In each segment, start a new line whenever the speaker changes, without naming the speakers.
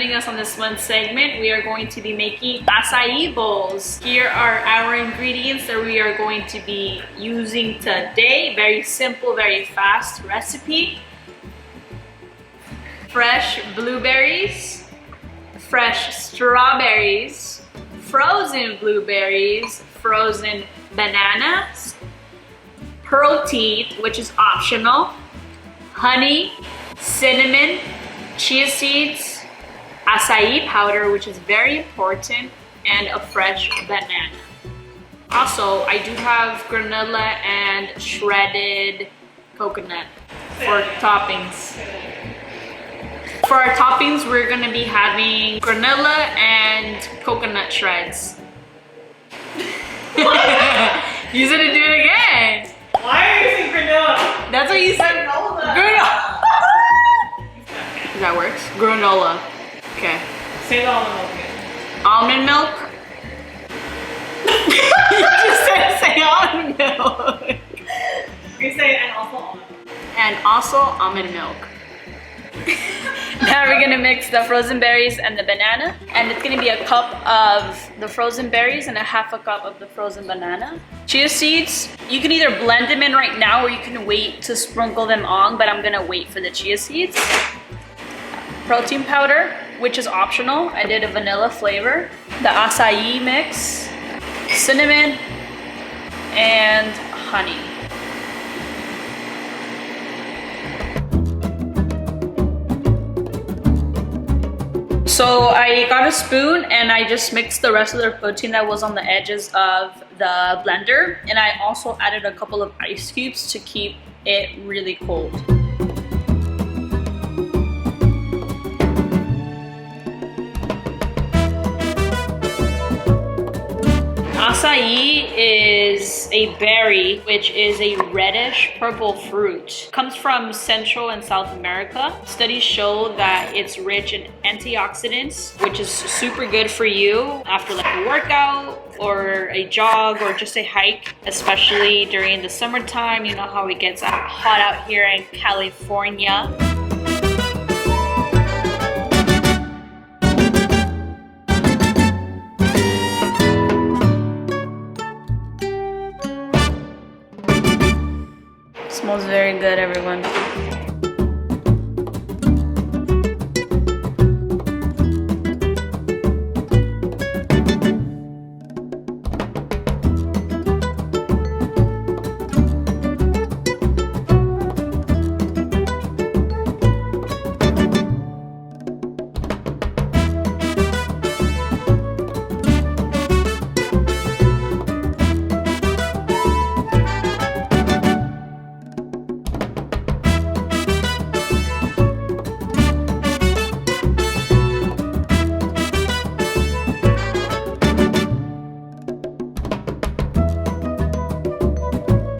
joining us on this one segment. We are going to be making acai bowls. Here are our ingredients that we are going to be using today. Very simple, very fast recipe. Fresh blueberries, fresh strawberries, frozen blueberries, frozen bananas, protein, which is optional, honey, cinnamon, chia seeds, acai powder, which is very important, and a fresh banana. Also, I do have granola and shredded coconut for toppings. For our toppings, we're gonna be having granola and coconut shreds. You said to do it again.
Why are you using granola?
That's what you said. Granola. That works. Granola. Okay.
Say the almond milk again.
Almond milk. You just said say almond milk.
You say and also almond milk.
And also almond milk. Now we're gonna mix the frozen berries and the banana, and it's gonna be a cup of the frozen berries and a half a cup of the frozen banana. Chia seeds, you can either blend them in right now or you can wait to sprinkle them on, but I'm gonna wait for the chia seeds. Protein powder, which is optional. I did a vanilla flavor. The acai mix, cinnamon, and honey. So I got a spoon and I just mixed the rest of the protein that was on the edges of the blender, and I also added a couple of ice cubes to keep it really cold. Acai is a berry, which is a reddish purple fruit. Comes from Central and South America. Studies show that it's rich in antioxidants, which is super good for you after like a workout or a jog or just a hike, especially during the summertime. You know how it gets hot out here in California. Smells very good, everyone.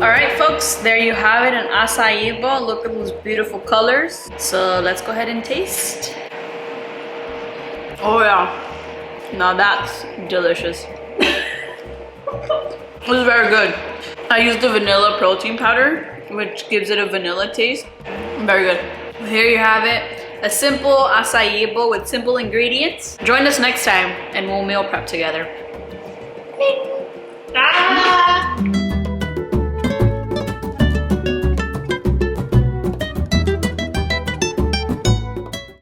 Alright folks, there you have it, an acai bowl. Look at those beautiful colors. So let's go ahead and taste. Oh yeah, now that's delicious. This is very good. I used the vanilla protein powder, which gives it a vanilla taste. Very good. Here you have it, a simple acai bowl with simple ingredients. Join us next time and we'll meal prep together.